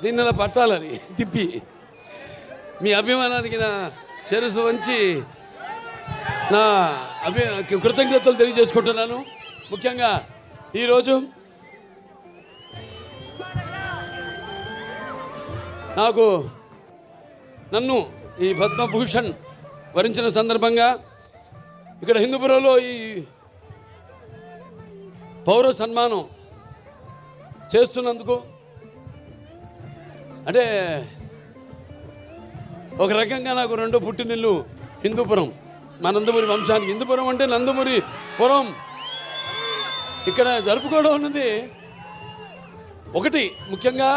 దీన్ని ఇలా పట్టాలని తిప్పి మీ అభిమానానికి నా శిరస్సు వంచి నా కృతజ్ఞతలు తెలియజేసుకుంటున్నాను. ముఖ్యంగా ఈరోజు నన్ను ఈ పద్మభూషణ్ వరించిన సందర్భంగా ఇక్కడ హిందూపురంలో ఈ పౌర సన్మానం చేస్తున్నందుకు అంటే ఒక రకంగా నాకు రెండో పుట్టినిల్లు హిందూపురం, మా నందమూరి వంశానికి. హిందూపురం అంటే నందమూరి పురం. ఇక్కడ జరుపుకోవడం అన్నది ఒకటి. ముఖ్యంగా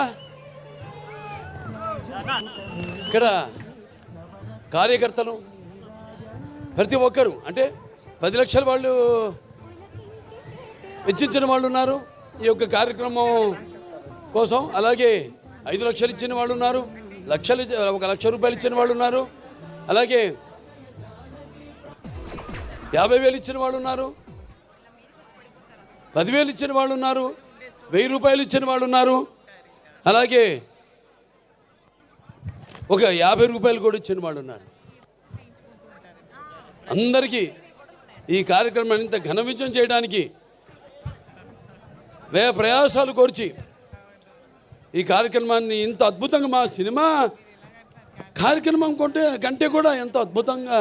ఇక్కడ కార్యకర్తలు ప్రతి ఒక్కరు అంటే 10 లక్షల వాళ్ళు వెచ్చించిన వాళ్ళు ఉన్నారు ఈ యొక్క కార్యక్రమం కోసం. అలాగే 5 లక్షలు ఇచ్చిన వాళ్ళు ఉన్నారు, 1 లక్ష రూపాయలు ఇచ్చిన వాళ్ళు ఉన్నారు, అలాగే 50,000 ఇచ్చిన వాళ్ళు ఉన్నారు, 10,000 ఇచ్చిన వాళ్ళు ఉన్నారు, 1000 రూపాయలు ఇచ్చిన వాళ్ళు ఉన్నారు, అలాగే 50 రూపాయలు కూడా ఇచ్చిన వాళ్ళు ఉన్నారు. అందరికీ ఈ కార్యక్రమాన్ని ఇంత ఘన విజయం చేయడానికి వ్యయ ప్రయాసాలు కోర్చి ఈ కార్యక్రమాన్ని ఇంత అద్భుతంగా మా సినిమా కార్యక్రమం కంటే కూడా ఎంతో అద్భుతంగా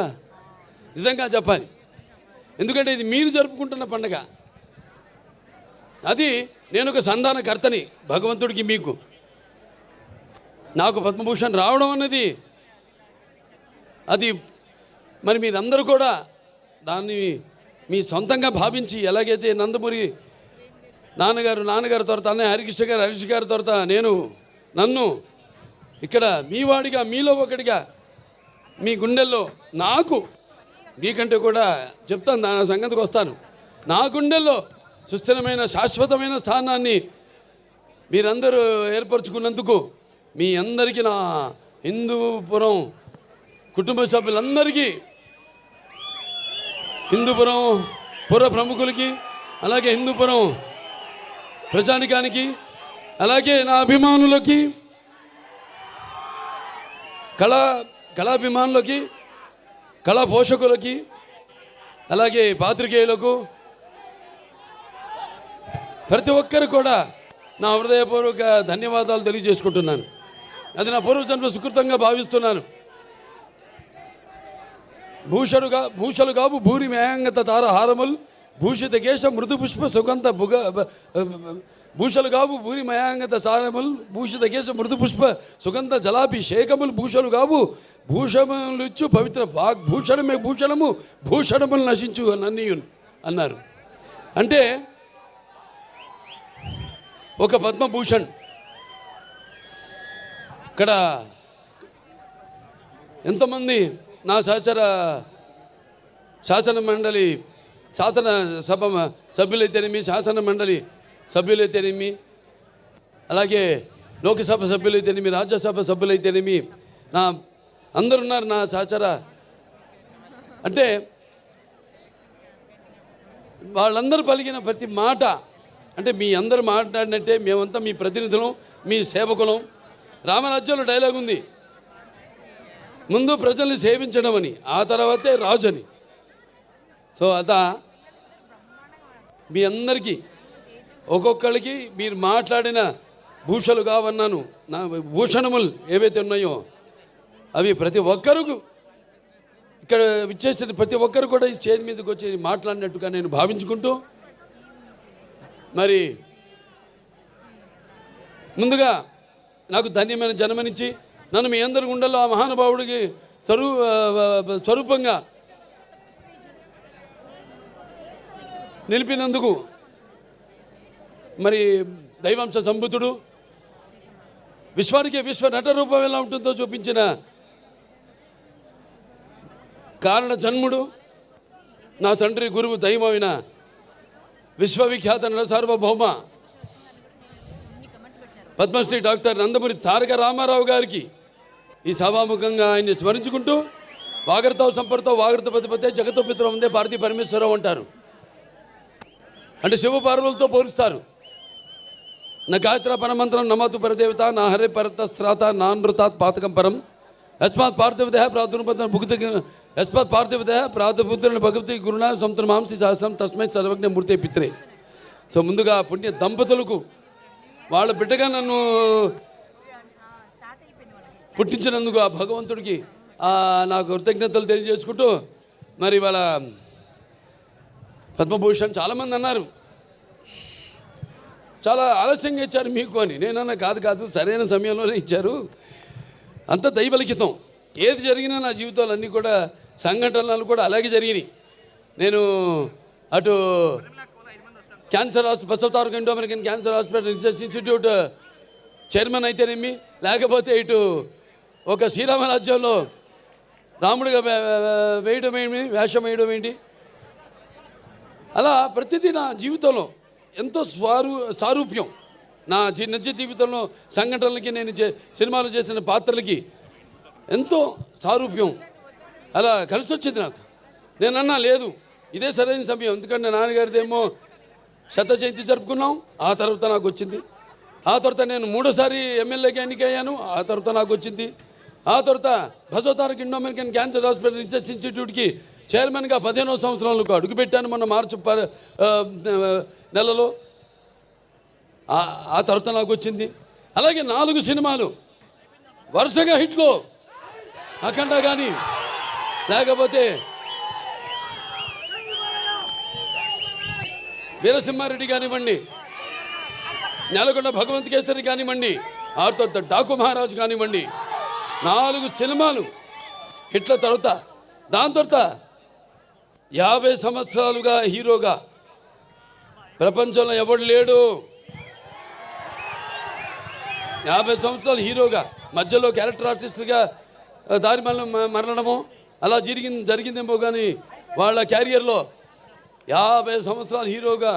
నిజంగా చెప్పాలి. ఎందుకంటే ఇది మీరు జరుపుకుంటున్న పండుగ. అది నేను ఒక సంధానకర్తని భగవంతుడికి. మీకు నాకు పద్మభూషణ్ రావడం అన్నది అది మరి మీరందరూ కూడా దాన్ని మీ సొంతంగా భావించి ఎలాగైతే నందమూరి నాన్నగారు తర్వాత అన్నయ్య హరిష్ గారి తర్వాత నన్ను ఇక్కడ మీ వాడిగా మీలో ఒకటిగా మీ గుండెల్లో నాకు మీకంటే కూడా చెప్తాను, నా సంగతికి వస్తాను. నా గుండెల్లో సుస్థిరమైన శాశ్వతమైన స్థానాన్ని మీరందరూ ఏర్పరచుకున్నందుకు మీ అందరికీ నా హిందూపురం కుటుంబ సభ్యులందరికీ, హిందూపురం పుర ప్రముఖులకి, అలాగే హిందూపురం ప్రజానికానికి, అలాగే నా అభిమానులకి, కళాభిమానులకి, కళా పోషకులకి, అలాగే పాత్రికేయులకు, ప్రతి ఒక్కరు కూడా నా హృదయపూర్వక ధన్యవాదాలు తెలియజేసుకుంటున్నాను. అది నా పూర్వజన్మ సుకృతంగా భావిస్తున్నాను. భూషలు కావు భూరి మేయంగత తారహారముల్ భూషిత కేశ మృదు పుష్ప సుగంధ భూషలు కావు భూరి మయాంగత తారముల్ భూషిత కేశ మృదు పుష్ప సుగంధ జలాభిషేకములు భూషలు కావు భూషములిచ్చు పవిత్ర వాగ్భూషణమే భూషణము భూషణములు నశించు నన్నీయున్ అన్నారు. అంటే ఒక పద్మభూషణ్ ఇక్కడ ఎంతమంది నా శాసన మండలి శాసనసభ సభ్యులైతేనేమి, శాసన మండలి సభ్యులైతేనేమి, అలాగే లోకసభ సభ్యులైతేనేమి, రాజ్యసభ సభ్యులైతేనేమి, నా అందరున్నారు నా సహచర. అంటే వాళ్ళందరూ పలికిన ప్రతి మాట అంటే మీ అందరూ మాట్లాడినట్టే మేమంతా మీ ప్రతినిధులం, మీ సేవకులం. రామరాజ్యంలో డైలాగ్ ఉంది, ముందు ప్రజల్ని సేవించడం అని, ఆ తర్వాతే రాజు అని. సో మీ అందరికీ ఒక్కొక్కరికి మీరు మాట్లాడిన భూషలు కావన్నాను, నా భూషణములు ఏవైతే ఉన్నాయో అవి ప్రతి ఒక్కరికి ఇక్కడ విచ్చేసిన ప్రతి ఒక్కరు కూడా ఈ స్టేజ్ మీదకి వచ్చి మాట్లాడినట్టుగా నేను భావించుకుంటూ, మరి ముందుగా నాకు ధన్యమైన జన్మనిచ్చి నన్ను మీ అందరి గుండెల్లో ఆ మహానుభావుడికి స్వరూపంగా నిలిపినందుకు, మరి దైవాంశ సంభూతుడు విశ్వానికి విశ్వ నట రూపం ఎలా ఉంటుందో చూపించిన కారణ జన్ముడు, నా తండ్రి గురువు దైవమైన విశ్వవిఖ్యాత నట సార్వభౌమ పద్మశ్రీ డాక్టర్ నందమూరి తారక రామారావు గారికి ఈ సభాముఖంగా ఆయన్ని స్మరించుకుంటూ, వాగర్తో సంపర్తో వాగర్త పతిపతే జగతో పితరం ఉందే భారతీ పరమేశ్వరరావు అంటారు. అంటే శివ పార్వతులతో పోలుస్తారు. न गायत्रा परमंत्रम नमतु परदेवता न हरे परतस्त्राता नानृतात् पातकं परम यस्मात् पार्थिवदेह प्रादुर्पतन भुक्त यस्मात् पार्थिवदेह प्रादुपुत्रन भगवती गुरुना संतमांसी सहस्రం తస్మై సర్వజ్ఞ మూర్తే పిత్రే. సో ముందుగా పుణ్య దంపతులకు వాళ్ళ బిడ్డగా నన్ను పుట్టించినందుకు ఆ భగవంతుడికి నాకు కృతజ్ఞతలు తెలియజేసుకుంటూ, మరి వాళ్ళ పద్మభూషణ్ చాలామంది అన్నారు చాలా ఆలస్యంగా ఇచ్చారు మీకు అని. నేనన్నా కాదు సరైన సమయంలోనే ఇచ్చారు, అంత దైవలిఖితం. ఏది జరిగినా నా జీవితాలు అన్నీ కూడా సంఘటనలు కూడా అలాగే జరిగినాయి. నేను అటు cancer hospital Basavataraka Indo American cancer hospital research institute chairman అయితేనేమి, లేకపోతే ఇటు ఒక శ్రీరామరాజ్యంలో రాముడిగా వేయడం ఏంటి, వేషం వేయడం ఏంటి, అలా ప్రతిదీ నా జీవితంలో ఎంతో సారూప్యం. నా నిజ జీవితంలో సంఘటనలకి నేను సినిమాలు చేసిన పాత్రలకి ఎంతో సారూప్యం అలా కలిసి వచ్చింది నాకు. నేనన్నా లేదు ఇదే సరైన సమయం, ఎందుకంటే నాన్నగారిదేమో శత జయంతి జరుపుకున్నాం, ఆ తర్వాత నాకు వచ్చింది. ఆ తర్వాత నేను 3వ ఎమ్మెల్యేగా ఎన్నికయ్యాను, ఆ తర్వాత నాకు వచ్చింది. ఆ తర్వాత Basavataraka Indo American cancer hospital research ఇన్స్టిట్యూట్కి చైర్మన్గా 15వ సంవత్సరంలో అడుగుపెట్టాను మొన్న మార్చి నెలలో. ఆ తర్వాత నాకు వచ్చింది. అలాగే 4 సినిమాలు వరుసగా హిట్లో, అఖండ కానీ, లేకపోతే వీరసింహారెడ్డి కానివ్వండి, నెలకొండ భగవంత్ కేసరి కానివ్వండి, ఆ తర్వాత డాకు మహారాజు కానివ్వండి, 4 సినిమాలు హిట్ల తర్వాత దాని తర్వాత 50 సంవత్సరాలుగా హీరోగా ప్రపంచంలో ఎవడు లేడు. 50 సంవత్సరాలు హీరోగా మధ్యలో క్యారెక్టర్ ఆర్టిస్టులుగా దారి మరణమో అలా జరిగిందేమో కానీ వాళ్ళ క్యారియర్లో 50 సంవత్సరాలు హీరోగా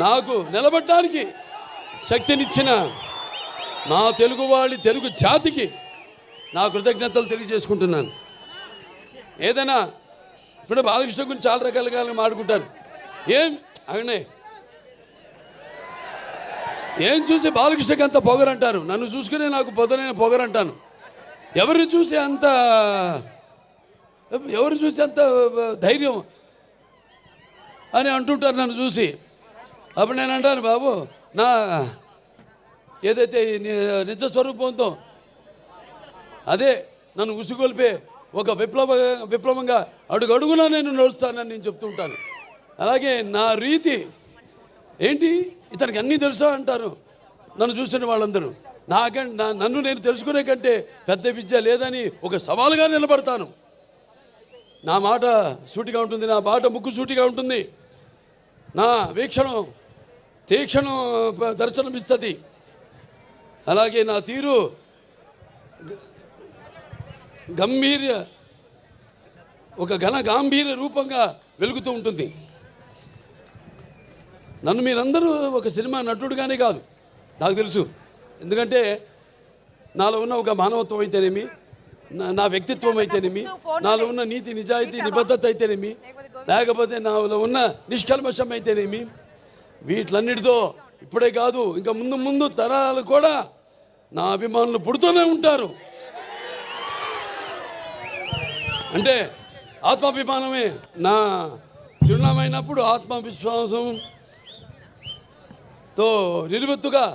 నాకు నిలబడటానికి శక్తినిచ్చిన నా తెలుగు జాతికి నా కృతజ్ఞతలు తెలియజేసుకుంటున్నాను. ఏదైనా ఇప్పుడు బాలకృష్ణ గురించి చాలా రకాలుగా మాట్లాడుకుంటారు. ఏం చూసి బాలకృష్ణకి అంత పొగరంటారు, నన్ను చూసుకునే నాకు పొదనైన పొగరంటాను. ఎవరు చూసి అంత ధైర్యం అని అంటుంటారు నన్ను చూసి. అప్పుడు నేను అంటాను, బాబు నా ఏదైతే నిజస్వరూపంతో అదే నన్ను ఉసుగొల్పే ఒక విప్లవంగా అడుగడుగునా నేను నడుస్తానని నేను చెప్తుంటాను. అలాగే నా రీతి ఏంటి, ఇతనికి అన్నీ తెలుసా అంటారు నన్ను చూసిన వాళ్ళందరూ. నన్ను నేను తెలుసుకునే కంటే పెద్ద విద్య లేదని ఒక సవాలుగా నిలబడతాను. నా మాట సూటిగా ఉంటుంది, నా మాట ముక్కు సూటిగా ఉంటుంది, నా వీక్షణం తీక్షణం దర్శనమిస్తుంది. అలాగే నా తీరు ఒక గాంభీర్య రూపంగా వెలుగుతూ ఉంటుంది. నన్ను మీరందరూ ఒక సినిమా నటుడుగానే కాదు నాకు తెలుసు, ఎందుకంటే నాలో ఉన్న ఒక మానవత్వం అయితేనేమి, నా వ్యక్తిత్వం అయితేనేమి, నాలో ఉన్న నీతి నిజాయితీ నిబద్ధత అయితేనేమి, లేకపోతే నాలో ఉన్న నిష్కల్మషం అయితేనేమి, వీటిలన్నిటితో ఇప్పుడే కాదు ఇంకా ముందు తరాలు కూడా నా అభిమానులు పుడుతూనే ఉంటారు. అంటే ఆత్మాభిమానమే నా చిరునామైనప్పుడు ఆత్మవిశ్వాసంతో నిలువెత్తుగా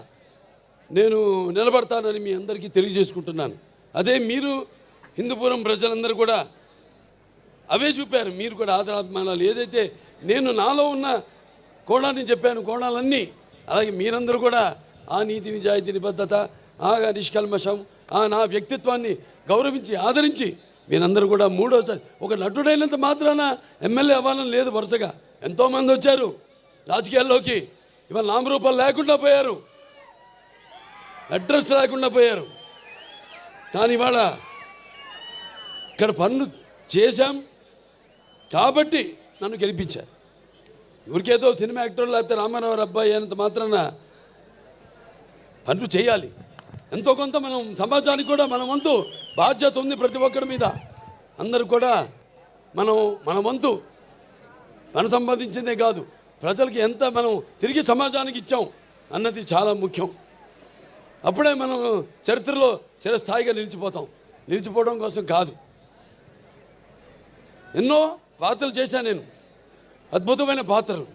నేను నిలబడతానని మీ అందరికీ తెలియజేసుకుంటున్నాను. అదే మీరు హిందూపురం ప్రజలందరూ కూడా అవే చూపారు. మీరు కూడా ఆదరాభిమానాలు ఏదైతే నేను నాలో ఉన్న కోణాన్ని చెప్పాను, కోణాలన్నీ అలాగే మీరందరూ కూడా ఆ నీతి నిజాయితీ నిబద్ధత, ఆ నిష్కల్మషం, ఆ నా వ్యక్తిత్వాన్ని గౌరవించి ఆదరించి మీరందరూ కూడా 3వసారి ఒక నటుడైనంత మాత్రాన ఎమ్మెల్యే అవ్వాలని లేదు. వరుసగా ఎంతోమంది వచ్చారు రాజకీయాల్లోకి, ఇవాళ నామరూపాలు లేకుండా పోయారు, అడ్రస్ లేకుండా పోయారు. కానీ ఇవాళ ఇక్కడ పనులు చేశాం కాబట్టి నన్ను గెలిపించారు. ఊరికేదో సినిమా యాక్టర్ లేకపోతే రామారావు అబ్బాయి అయినంత మాత్రాన పనులు చేయాలి. ఎంతో కొంత మనం సమాజానికి కూడా మన వంతు బాధ్యత ఉంది ప్రతి ఒక్కరి మీద. అందరూ కూడా మన వంతు మనం సంపాదించిందే కాదు, ప్రజలకి ఎంత మనం తిరిగి సమాజానికి ఇచ్చాం, అన్నది చాలా ముఖ్యం. అప్పుడే మనం చరిత్రలో చిరస్థాయిగా నిలిచిపోవడం కోసం కాదు. ఎన్నో పాత్రలు చేశాను నేను, అద్భుతమైన పాత్రలు.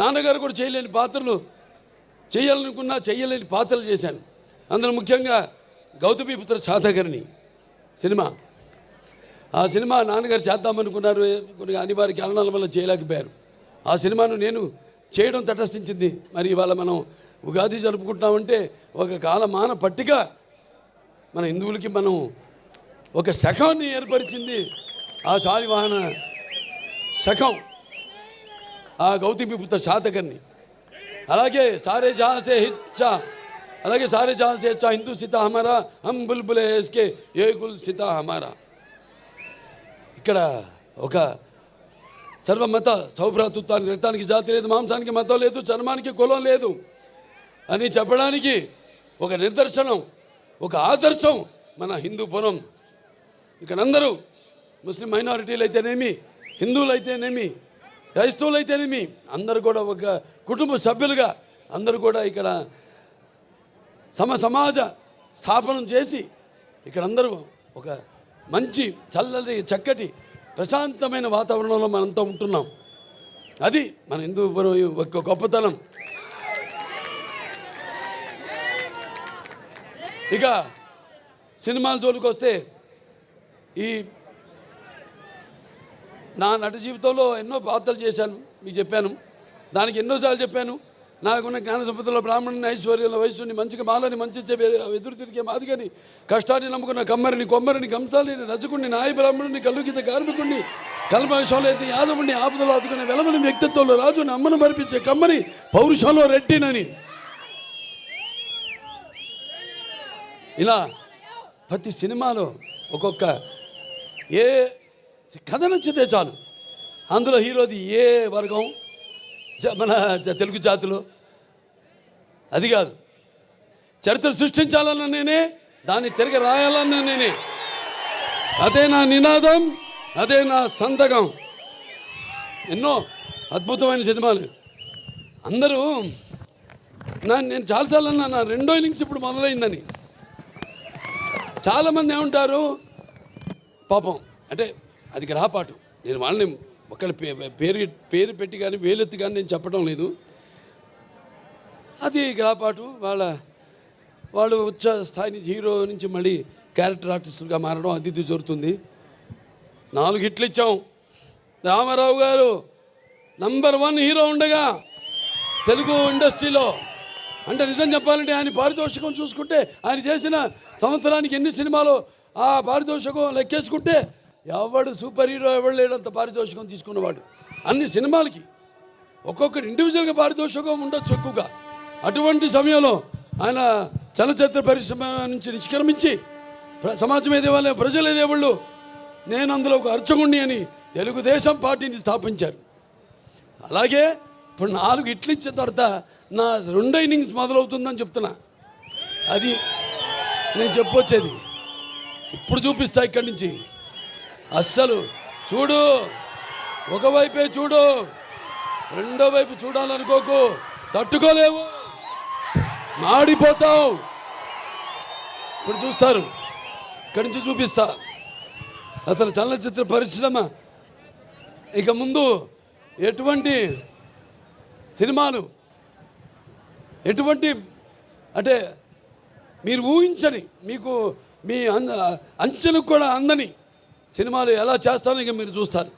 నాన్నగారు కూడా చేయలేని పాత్రలు, చేయాలనుకున్నా చేయలేని పాత్రలు చేశాను. అందులో ముఖ్యంగా గౌతమిపుత్ర శాతకర్ణి సినిమా. ఆ సినిమా నాన్నగారు చేద్దామనుకున్నారు, కొన్ని అనివార్య కారణాల వల్ల చేయలేకపోయారు. ఆ సినిమాను నేను చేయడం తటస్థించింది. మరి ఇవాళ మనం ఉగాది జరుపుకుంటామంటే ఒక కాలమాన పట్టిక మన హిందువులకి మనం ఒక శకాన్ని ఏర్పరిచింది. ఆ శాలివాహన శకం, ఆ గౌతమిపుత్ర శాతకర్ణి. అలాగే సారే జహాసే హిచ్చా, అలాగే సారే జహాసే హెచ్చా హిందూ సీతా హమారా, హమ్ బుల్బులే ఇస్కే ఏ గుల్ సీతా హమారా. ఇక్కడ ఒక సర్వమత సౌభ్రాతృత్వానికి, రక్తానికి జాతి లేదు, మాంసానికి మతం లేదు, చర్మానికి కులం లేదు అని చెప్పడానికి ఒక నిదర్శనం, ఒక ఆదర్శం మన హిందూపురం. ఇక్కడ అందరూ ముస్లిం మైనారిటీలు అయితేనేమి, హిందువులు అయితేనేమి, క్రైస్తవులు అయితేనేమి, అందరూ కూడా ఒక కుటుంబ సభ్యులుగా అందరూ కూడా ఇక్కడ సమాజ స్థాపనం చేసి ఇక్కడ అందరూ ఒక మంచి చల్లని చక్కటి ప్రశాంతమైన వాతావరణంలో మనంతా ఉంటున్నాం. అది మన హిందూపురం ఒక గొప్పతనం. ఇక సినిమాల జోలికి వస్తే, ఈ నా నట జీవితంలో ఎన్నో పాత్రలు చేశాను, మీకు చెప్పాను. దానికి ఎన్నోసార్లు చెప్పాను. నాకున్న జ్ఞాన సంపదలో బ్రాహ్మణుని, ఐశ్వర్యంలో వయస్సుని, మంచిగా మాలని, మంచి ఎదురు తిరిగే మాదిగని, కష్టాన్ని నమ్ముకున్న కమ్మరిని, కొమ్మరిని, కంసాలిని, రజకుడిని, నాయ బ్రాహ్మణుని, కల్లుగీత కార్మికుడిని, కల్మషంలో అయితే యాదవుడిని, ఆపదలో ఆదుకునే వెలమని, వ్యక్తిత్వంలో రాజుని, అమ్మను మరిపించే కమ్మని, పౌరుషంలో రెట్టినని, ఇలా ప్రతి సినిమాలో ఒక్కొక్క ఏ కథ నచ్చితే చాలు, అందులో హీరోది ఏ వర్గం, మన తెలుగు జాతిలో అది కాదు. చరిత్ర సృష్టించాలన్న నేనే, దాన్ని తిరిగి రాయాలన్న నేనే. అదే నా నినాదం, అదే నా సంతకం. ఎన్నో అద్భుతమైన సినిమాలు. అందరూ నేను చాలాసార్లు అన్నా, నా రెండో ఇన్నింగ్స్ ఇప్పుడు మొదలైందని. చాలామంది ఏమంటారు, పాపం అంటే అది గ్రహపాటు. నేను వాళ్ళని ఒకళ్ళ పేరు పెట్టి కానీ వేలెత్తి కానీ నేను చెప్పడం లేదు. అది గ్రహపాటు. వాళ్ళు ఉచ్చ స్థాయి నుంచి, హీరో నుంచి మళ్ళీ క్యారెక్టర్ ఆర్టిస్టులుగా మారడం అది ఇది జరుగుతుంది. 4 హిట్లు ఇచ్చాం. రామారావు గారు నంబర్ 1 హీరో ఉండగా తెలుగు ఇండస్ట్రీలో, అంటే నిజం చెప్పాలంటే ఆయన పారితోషికం చూసుకుంటే, ఆయన చేసిన సంవత్సరానికి ఎన్ని సినిమాలు ఆ పారితోషికం లెక్కేసుకుంటే ఎవడు సూపర్ హీరో ఎవడు లేడంత పారితోషికం తీసుకున్నవాడు. అన్ని సినిమాలకి ఒక్కొక్కటి ఇండివిజువల్గా పారితోషికం ఉండొచ్చు ఎక్కువగా. అటువంటి సమయంలో ఆయన చలనచిత్ర పరిశ్రమ నుంచి నిష్క్రమించి సమాజం ఏదేవాళ్ళే, ప్రజలు ఏదేవాళ్ళు, నేను అందులో ఒక అర్చకుణ్ణి అని తెలుగుదేశం పార్టీని స్థాపించారు. అలాగే ఇప్పుడు 4 హిట్లు ఇచ్చిన తర్వాత నా రెండో ఇన్నింగ్స్ మొదలవుతుందని చెప్తున్నా. అది నేను చెప్పొచ్చేది. ఇప్పుడు చూపిస్తా ఇక్కడి నుంచి. అస్సలు చూడు, ఒకవైపే చూడు, రెండో వైపు చూడాలనుకోకు, తట్టుకోలేవు, మాడిపోతావు. ఇప్పుడు చూస్తారు, ఇక్కడి నుంచి చూపిస్తా. అసలు చలనచిత్ర పరిశ్రమ ఇక ముందు ఎటువంటి సినిమాలు, ఎటువంటి అంటే మీరు ఊహించని, మీకు మీ అంచెలకు కూడా అందని సినిమాలు ఎలా చేస్తారో ఇక మీరు చూస్తారు.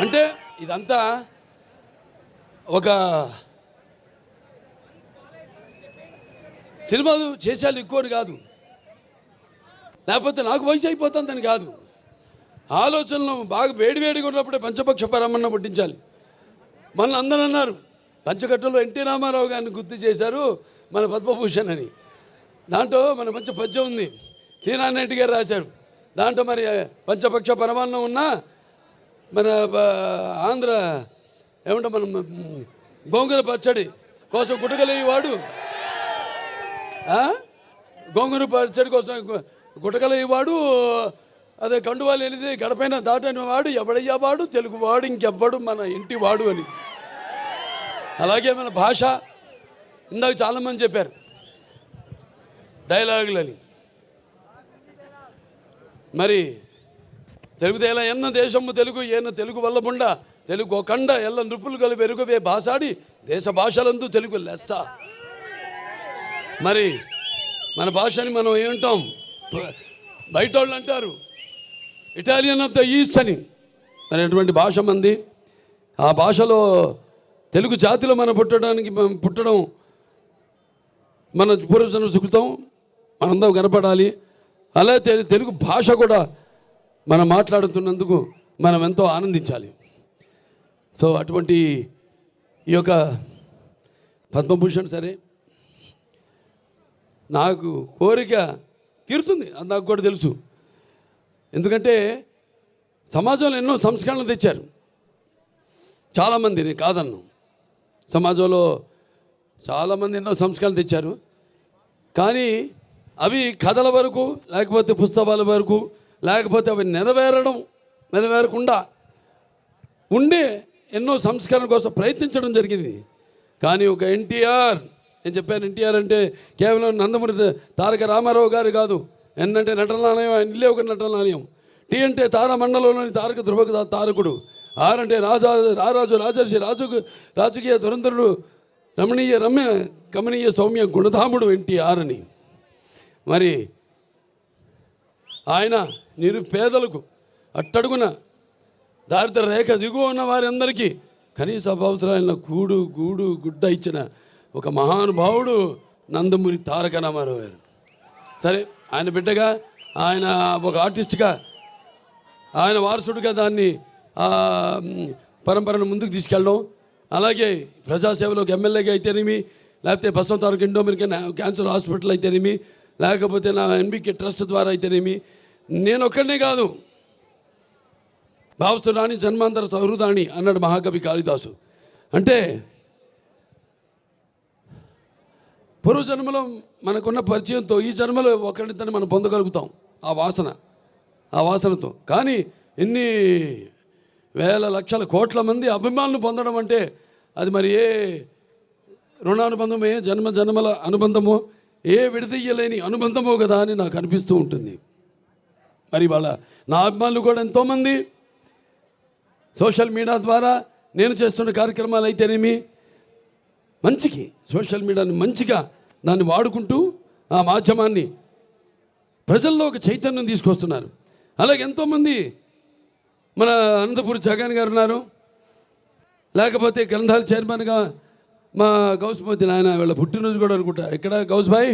అంటే ఇదంతా ఒక సినిమాలు చేసేయాలి ఎక్కువని కాదు, లేకపోతే నాకు వయసు అయిపోతుందని కాదు. ఆలోచనలు బాగా వేడివేడిగా ఉన్నప్పుడే పంచపక్ష పరమన్న పట్టించాలి. మన అందరూ అన్నారు, పంచకట్టలో ఎన్టీ రామారావు గారిని గుర్తు చేశారు మన పద్మభూషణ్ అని. దాంట్లో మన మంచి పద్యం ఉంది, శ్రీనారాయణ గారు రాశారు. దాంట్లో మరి పంచపక్ష పరమాన్నం ఉన్నా మన ఆంధ్ర ఏమంటే మనం గోంగూర పచ్చడి కోసం గుటకలేవాడు, గోంగూర పచ్చడి కోసం గుటకలేవాడు అదే కండువాలు అనేది గడపైన దాటని వాడు ఎవడయ్యా వాడు తెలుగువాడు ఇంకెవ్వడు మన ఇంటి వాడు అని. అలాగే మన భాష ఇందాక చాలామంది చెప్పారు డైలాగులని. మరి తెలుగు తేల ఎన్న దేశము తెలుగు ఏన తెలుగు వల్ల బుండ తెలుగు కండ ఎల్ల నృపులు కలిపి ఎరుగవే భాషాడి దేశ భాషలందు తెలుగు లెస్స. మరి మన భాషని మనం ఏమంటాం, బయట వాళ్ళు అంటారు ఇటాలియన్ ఆఫ్ ద ఈస్ట్ అని. మరి అటువంటి భాష మంది. ఆ భాషలో తెలుగు జాతిలో మనం పుట్టడం మన పూర్వజన్మ సుకృతం, మనందరం కనపడాలి. అలా తెలుగు భాష కూడా మనం మాట్లాడుతున్నందుకు మనం ఎంతో ఆనందించాలి. సో అటువంటి ఈ యొక్క పద్మభూషణ్ సరే నాకు కోరిక తీరుతుంది, అది నాకు కూడా తెలుసు. ఎందుకంటే సమాజంలో ఎన్నో సంస్కరణలు తెచ్చారు చాలామంది, నేను కాదన్ను. సమాజంలో చాలామంది ఎన్నో సంస్కరణలు తెచ్చారు. కానీ అవి కథల వరకు, లేకపోతే పుస్తకాల వరకు, లేకపోతే అవి నెరవేరకుండా ఉండే ఎన్నో సంస్కరణ కోసం ప్రయత్నించడం జరిగింది. కానీ ఒక ఎన్టీఆర్, నేను చెప్పాను ఎన్టీఆర్ అంటే కేవలం నందమూరి తారక రామారావు గారు కాదు. ఎన్ అంటే నటనాలయం, ఆయన ఇల్లే ఒక నటనాలయం. టీ అంటే తారమండలంలోని తారక ధ్రువ తారకుడు. ఆర్ అంటే రారాజు రాజర్షి రాజకీయ దురంధరుడు రమణ కమనీయ సౌమ్య గుణధాముడు ఎన్టీఆర్ అని. మరి ఆయన నిరుపేదలకు అట్టడుగున దారిద్ర రేఖ దిగువ ఉన్న వారందరికీ కనీస అవసరాలైన గూడు గుడ్డ ఇచ్చిన ఒక మహానుభావుడు నందమూరి తారక రామారావు గారు. సరే, ఆయన బిడ్డగా, ఆయన ఒక ఆర్టిస్ట్గా, ఆయన వారసుడిగా దాన్ని పరంపరను ముందుకు తీసుకెళ్ళడం, అలాగే ప్రజాసేవలోకి ఎమ్మెల్యేగా అయితేనేమి, లేకపోతే బసవంతారక ఇండో అమెరికన్ క్యాన్సర్ హాస్పిటల్ అయితేనేమి, లేకపోతే నా ఎన్బికే ట్రస్ట్ ద్వారా అయితేనేమి, నేను ఒక్కడనే కాదు, భావస్తురాణి జన్మాంతర సహృదాణి అన్నాడు మహాకవి కాళిదాసు. అంటే పూర్వజన్మలో మనకున్న పరిచయంతో ఈ జన్మలో ఒకరిద్దరిని మనం పొందగలుగుతాం ఆ వాసనతో. కానీ ఎన్ని వేల లక్షల కోట్ల మంది అభిమానులు పొందడం అంటే అది మరి ఏ రుణానుబంధమో, ఏ జన్మల అనుబంధమో, ఏ విడదీయలేని అనుబంధమో కదా అని నాకు అనిపిస్తూ ఉంటుంది. మరి వాళ్ళ నా అభిమానులు కూడా ఎంతోమంది సోషల్ మీడియా ద్వారా నేను చేస్తున్న కార్యక్రమాలు అయితేనేమి, మంచికి సోషల్ మీడియాని మంచిగా దాన్ని వాడుకుంటూ ఆ మాధ్యమాన్ని ప్రజల్లో ఒక చైతన్యం తీసుకొస్తున్నారు. అలాగే ఎంతోమంది మన అనంతపూర్ జగన్ గారు ఉన్నారు, లేకపోతే గ్రంథాల చైర్మన్గా మా గౌస్మతి నాయన వీళ్ళ పుట్టినరోజు కూడా అనుకుంటా. ఇక్కడ గౌస్ భాయ్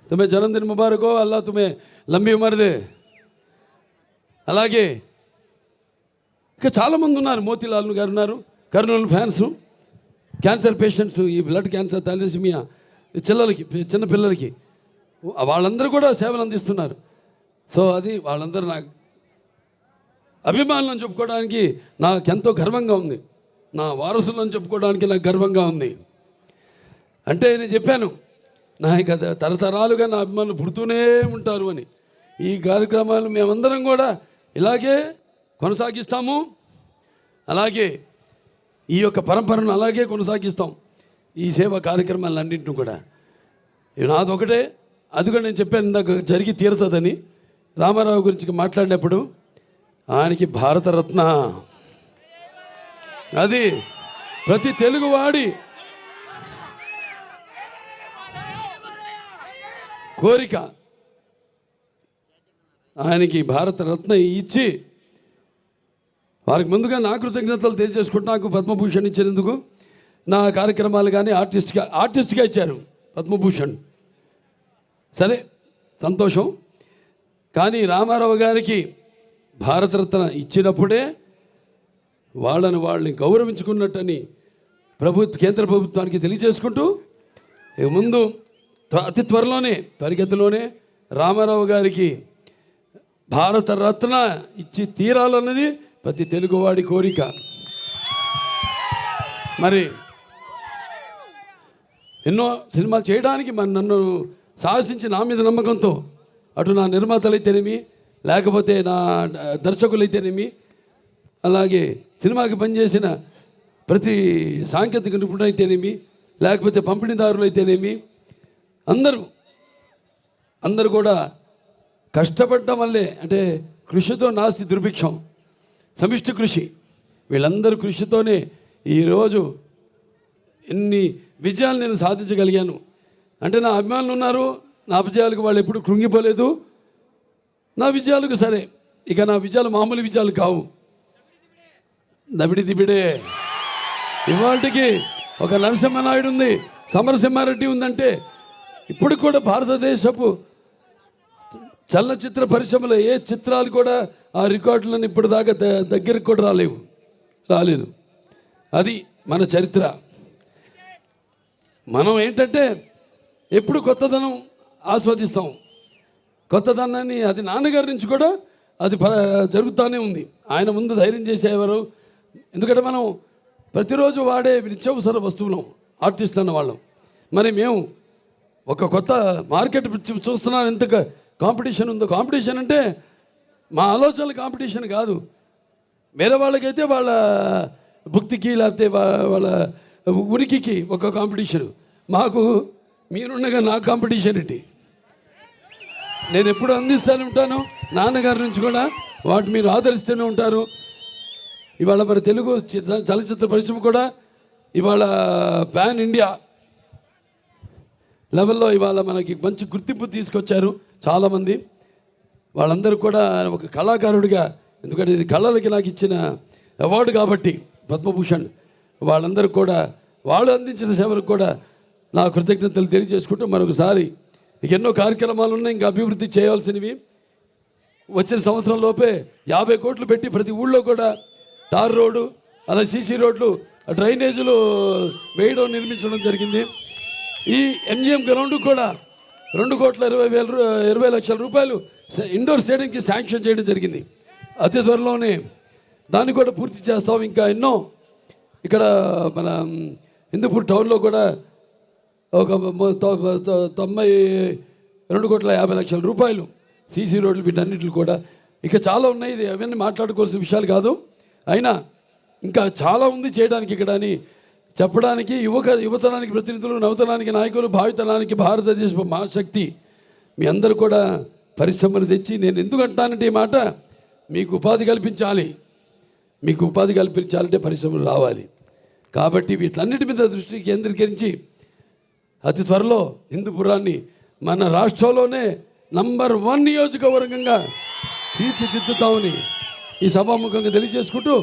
తుమ్మే జన్మదిన ముబారకో, అల్లా తుమ్మే లంబీ ఉమర్ దే. అలాగే ఇంకా చాలామంది ఉన్నారు, మోతీలాల్ గారు ఉన్నారు, కర్నూలు ఫ్యాన్స్, క్యాన్సర్ పేషెంట్స్, ఈ బ్లడ్ క్యాన్సర్, థాలసీమియా చిన్నపిల్లలకి వాళ్ళందరూ కూడా సేవలు అందిస్తున్నారు. సో అది వాళ్ళందరూ నాకు అభిమానులను చెప్పుకోవడానికి నాకెంతో గర్వంగా ఉంది, నా వారసులను చెప్పుకోవడానికి నాకు గర్వంగా ఉంది. అంటే నేను చెప్పాను నాకు తరతరాలుగా నా అభిమానులు పుడుతూనే ఉంటారు అని. ఈ కార్యక్రమాలు మేమందరం కూడా ఇలాగే కొనసాగిస్తాము, అలాగే ఈ యొక్క పరంపరను అలాగే కొనసాగిస్తాం. ఈ సేవా కార్యక్రమాలన్నింటినీ కూడా నాదొకటే, అది కూడా నేను చెప్పాను ఇందాక జరిగి తీరుతుందని. రామారావు గురించి మాట్లాడినప్పుడు ఆయనకి భారతరత్న, అది ప్రతి తెలుగువాడి కోరిక. ఆయనకి భారతరత్న ఇచ్చి వారికి ముందుగా నా కృతజ్ఞతలు తెలియజేసుకుంటూ నాకు పద్మభూషణ్ ఇచ్చినందుకు, నా కార్యక్రమాలు కానీ ఆర్టిస్ట్గా ఇచ్చారు పద్మభూషణ్. సరే, సంతోషం. కానీ రామారావు గారికి భారతరత్న ఇచ్చినప్పుడే వాళ్ళని గౌరవించుకున్నట్టని కేంద్ర ప్రభుత్వానికి తెలియజేసుకుంటూ, ముందు అతి త్వరిగతిలోనే రామారావు గారికి భారతరత్న ఇచ్చి తీరాలన్నది ప్రతి తెలుగువాడి కోరిక. మరి ఎన్నో సినిమాలు చేయడానికి నన్ను సాహసించి నా మీద నమ్మకంతో అటు నా నిర్మాతలైతేనేమి, లేకపోతే నా దర్శకులైతేనేమి, అలాగే సినిమాకి పనిచేసిన ప్రతి సాంకేతిక నిపుణులైతేనేమి, లేకపోతే పంపిణీదారులు అయితేనేమి, అందరూ కూడా కష్టపడటం వల్లే, అంటే కృషితో నాస్తి దుర్భిక్షం, సమిష్టి కృషి, వీళ్ళందరూ కృషితోనే ఈరోజు ఎన్ని విజయాలు నేను సాధించగలిగాను. అంటే నా అభిమానులు ఉన్నారు, నా విజయాలకు వాళ్ళు ఎప్పుడు కృంగిపోలేదు. నా విజయాలకు సరే, ఇక నా విజయాలు మామూలు విజయాలు కావు, దబిడి దిబిడే. ఇవాళకి ఒక నరసింహనాయుడు ఉంది, సమరసింహారెడ్డి ఉందంటే ఇప్పుడు కూడా భారతదేశపు చలనచిత్ర పరిశ్రమలో ఏ చిత్రాలు కూడా ఆ రికార్డులను ఇప్పుడు దాకా దగ్గరికి కూడా రాలేదు. అది మన చరిత్ర. మనం ఏంటంటే ఎప్పుడు కొత్తదనం ఆస్వాదిస్తాం. కొత్తదనాన్ని అది నాన్నగారి నుంచి కూడా అది జరుగుతూనే ఉంది. ఆయన ముందు ధైర్యం చేసేవారు. ఎందుకంటే మనం ప్రతిరోజు వాడే నిత్యావసర వస్తువులం, ఆర్టిస్ట్ అన్న వాళ్ళం. మరి మేము ఒక కొత్త మార్కెట్ చూస్తున్నాం, ఎంత కాంపిటీషన్ ఉందో. కాంపిటీషన్ అంటే మా ఆలోచనల కాంపిటీషన్ కాదు. వేరే వాళ్ళకైతే వాళ్ళ భుక్తికి లేకపోతే వాళ్ళ ఉనికికి ఒక కాంపిటీషన్. మాకు మీరుండగా నా కాంపిటీషన్ ఏంటి? నేను ఎప్పుడు అందిస్తూనే ఉంటాను, నాన్నగారి నుంచి కూడా వాటి మీరు ఆదరిస్తూనే ఉంటారు. ఇవాళ మన తెలుగు చలచిత్ర పరిశ్రమ కూడా ఇవాళ పాన్ ఇండియా లెవెల్లో ఇవాళ మనకి మంచి గుర్తింపు తీసుకొచ్చారు చాలామంది. వాళ్ళందరూ కూడా ఒక కళాకారుడిగా, ఎందుకంటే ఇది కళలకి నాకు ఇచ్చిన అవార్డు కాబట్టి పద్మభూషణ్, వాళ్ళందరూ కూడా వాళ్ళు అందించిన సేవలకు కూడా నా కృతజ్ఞతలు తెలియజేసుకుంటూ మరొకసారి ఎన్నో కార్యక్రమాలు ఉన్నాయి, ఇంకా అభివృద్ధి చేయాల్సినవి. వచ్చిన సంవత్సరం లోపే 50 కోట్లు పెట్టి ప్రతి ఊళ్ళో కూడా టార్ రోడ్డు, అలా సీసీ రోడ్లు, డ్రైనేజీలు వేయడం, నిర్మించడం జరిగింది. ఈ ఎంజిఎం గ్రౌండ్ కూడా 2,20,00,000 రూపాయలు ఇండోర్ స్టేడియంకి శాంక్షన్ చేయడం జరిగింది. అతి త్వరలోనే దాన్ని కూడా పూర్తి చేస్తాం. ఇంకా ఎన్నో ఇక్కడ మన హిందూపూర్ టౌన్లో కూడా ఒక 92,50,00,000 రూపాయలు సీసీ రోడ్లు, వీటన్నిటిని కూడా ఇక చాలా ఉన్నాయి. ఇది అవన్నీ మాట్లాడుకోవాల్సిన విషయాలు కాదు. అయినా ఇంకా చాలా ఉంది చేయడానికి ఇక్కడ అని చెప్పడానికి యువతరానికి ప్రతినిధులు, నవతరానికి నాయకులు, భావితరానికి భారతదేశ మహాశక్తి మీ అందరూ కూడా పరిశ్రమలు తెచ్చి, నేను ఎందుకు అంటానంటే ఈ మాట, మీకు ఉపాధి కల్పించాలి. మీకు ఉపాధి కల్పించాలంటే పరిశ్రమలు రావాలి. కాబట్టి వీటన్నిటి మీద దృష్టి కేంద్రీకరించి అతి త్వరలో హిందూపురాన్ని మన రాష్ట్రంలోనే నంబర్ 1 నియోజకవర్గంగా తీర్చిదిద్దుతామని ఈ సభాముఖంగా తెలియజేసుకుంటూ